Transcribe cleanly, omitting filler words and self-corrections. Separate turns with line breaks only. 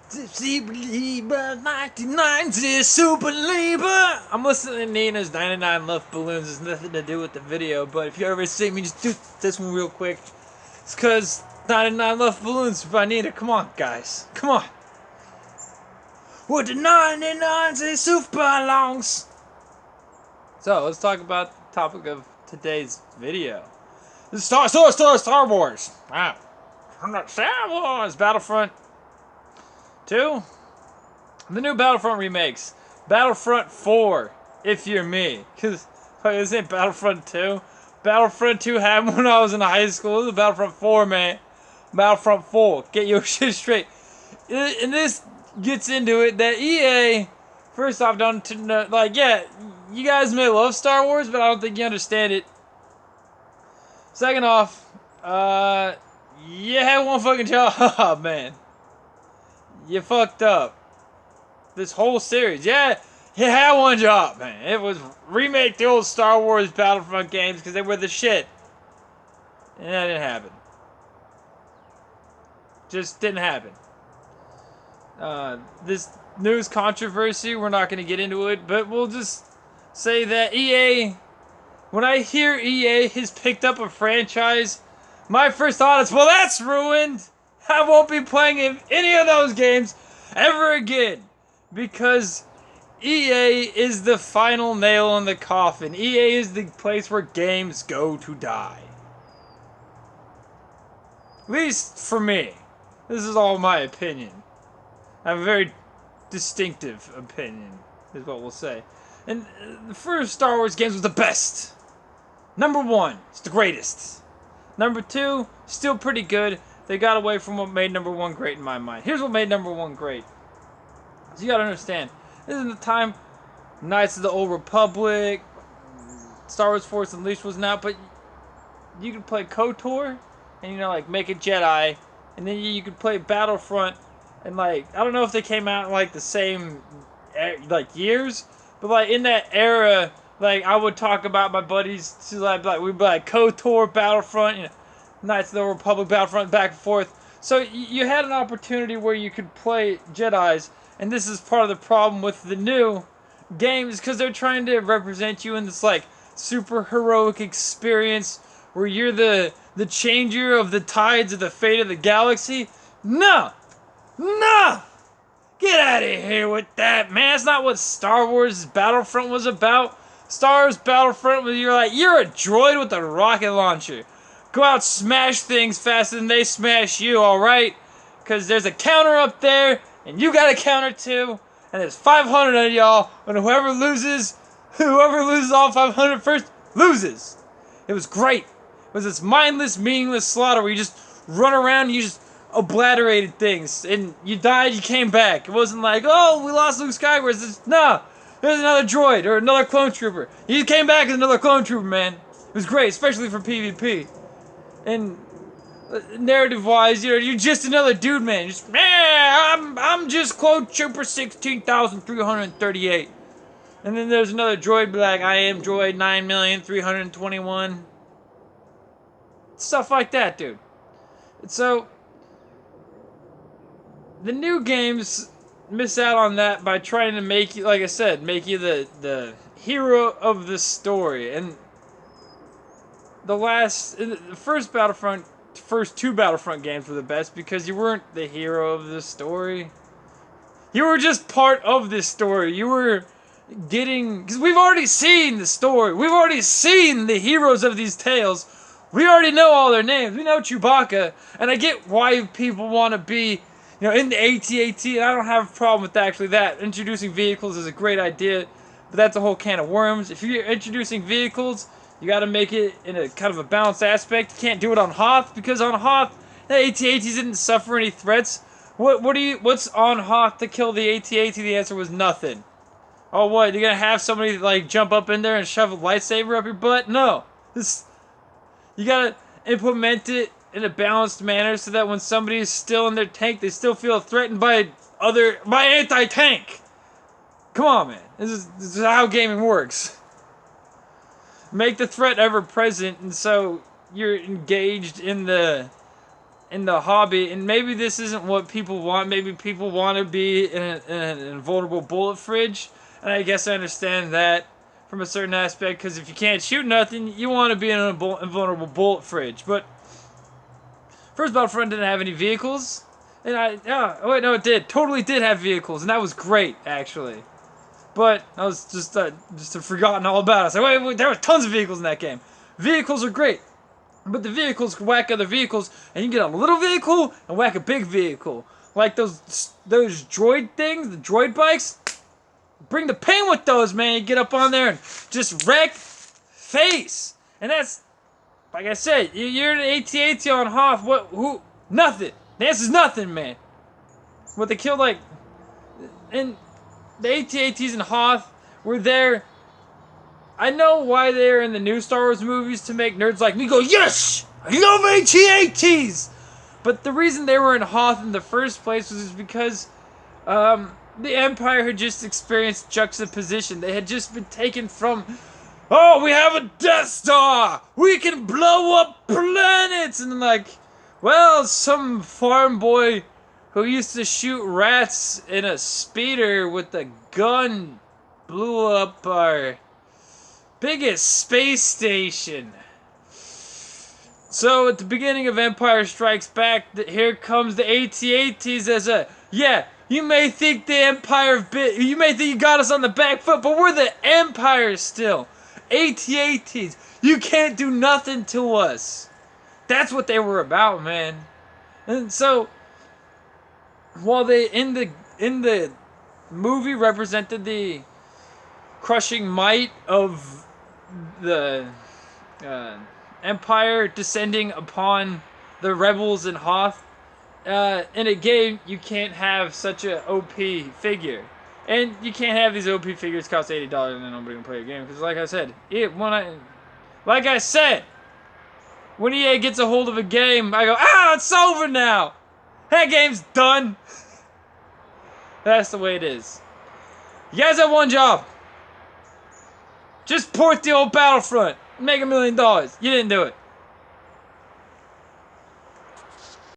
Super Lieber 99 is Super Lieber. I'm listening to Nina's 99 Love Balloons. It's nothing to do with the video, but if you ever see me, just do this one real quick. It's because 99 Love Balloons by Nina. Come on, guys. Come on. With the 99s is super longs. So, let's talk about the topic of today's video. This is Star Wars. Wow. Star Wars Battlefront 2? The new Battlefront remakes. Battlefront 4, if you're me. Because, this ain't Battlefront 2. Battlefront 2 happened when I was in high school. This is Battlefront 4, man. Battlefront 4. Get your shit straight. And this gets into it that EA, first off, don't know, like, yeah, you guys may love Star Wars, but I don't think you understand it. Second off, you had one fucking job, man. You fucked up. This whole series, yeah, you had one job, man. It was remake the old Star Wars Battlefront games because they were the shit. And that didn't happen. Just didn't happen. This news controversy, we're not going to get into it, but we'll just say that EA, when I hear EA has picked up a franchise, my first thought is, well, that's ruined. I won't be playing any of those games ever again. Because EA is the final nail in the coffin. EA is the place where games go to die. At least for me. This is all my opinion. I have a very distinctive opinion, is what we'll say. And the first Star Wars games was the best. Number 1, it's the greatest. Number 2, still pretty good. They got away from what made number 1 great in my mind. Here's what made number 1 great. So you gotta understand, this is the time Knights of the Old Republic, Star Wars Force Unleashed wasn't out, but you could play KOTOR, and like make a Jedi, and then you could play Battlefront, and like, I don't know if they came out in like the same like years, but like in that era, like I would talk about my buddies to like we'd be like KOTOR, Battlefront, Knights of the Old Republic, Battlefront, back and forth. So you had an opportunity where you could play Jedis, and this is part of the problem with the new games, because they're trying to represent you in this like super heroic experience where you're the changer of the tides of the fate of the galaxy. No! Get out of here with that, man. That's not what Star Wars Battlefront was about. Star Wars Battlefront was you're a droid with a rocket launcher. Go out, smash things faster than they smash you, alright? Because there's a counter up there, and you got a counter too, and there's 500 of y'all, and whoever loses all 500 first, loses. It was great. It was this mindless, meaningless slaughter where you just run around and you just obliterated things, and you died, you came back. It wasn't like, oh, we lost Luke Skywalker. It's just, no, there's another droid or another clone trooper. You came back as another clone trooper, man. It was great, especially for PvP. And narrative-wise, you're just another dude, man. Just, I'm just Clone Trooper 16,338. And then there's another droid, be like, I am droid 9,321. Stuff like that, dude. And so the new games miss out on that by trying to make you, like I said, make you the hero of the story. And the first two Battlefront games were the best because you weren't the hero of the story. You were just part of this story. You were because we've already seen the story. We've already seen the heroes of these tales. We already know all their names. We know Chewbacca, and I get why people want to be, in the AT-AT, and I don't have a problem with actually that. Introducing vehicles is a great idea, but that's a whole can of worms. If you're introducing vehicles, you got to make it in a kind of a balanced aspect. You can't do it on Hoth, because on Hoth, the AT-ATs didn't suffer any threats. What's on Hoth to kill the AT-AT? The answer was nothing. Oh, what? You're gonna have somebody like jump up in there and shove a lightsaber up your butt? No. You gotta implement it in a balanced manner so that when somebody is still in their tank, they still feel threatened by anti-tank. Come on, man. This is how gaming works. Make the threat ever present, and so you're engaged in the in the hobby, and maybe this isn't what people want. Maybe people want to be in an invulnerable bullet fridge, and I guess I understand that from a certain aspect, because if you can't shoot nothing, you want to be in an invulnerable bullet fridge. But first Battlefront didn't have any vehicles, and oh wait, no, it did. Totally did have vehicles, and that was great, actually. But I was just forgotten all about it. I was like, wait, there were tons of vehicles in that game. Vehicles are great. But the vehicles can whack other vehicles, and you can get a little vehicle and whack a big vehicle. Like those droid things, the droid bikes. Bring the pain with those, man. You get up on there and just wreck face. And that's, like I said, you're an AT-AT on Hoth. Who? Nothing. The answer's nothing, man. What they killed, like, and the AT-ATs in Hoth were there. I know why they're in the new Star Wars movies, to make nerds like me go, yes! I love AT-ATs! But the reason they were in Hoth in the first place was because the Empire had just experienced juxtaposition. They had just been taken from, oh, we have a Death Star! We can blow up planets! And like, well, some farm boy who used to shoot rats in a speeder with a gun blew up our biggest space station. So at the beginning of Empire Strikes Back, here comes the AT-ATs as a, yeah, you may think the Empire you may think you got us on the back foot, but we're the Empire still. AT-ATs, you can't do nothing to us. That's what they were about, man. And so while they in the movie represented the crushing might of the Empire descending upon the rebels in Hoth, in a game you can't have such a OP figure, and you can't have these OP figures cost $80 and then nobody can play your game, because like I said, when EA gets a hold of a game, I go, it's over now. That game's done. That's the way it is. You guys have one job. Just port the old Battlefront. Make $1 million. You didn't do it.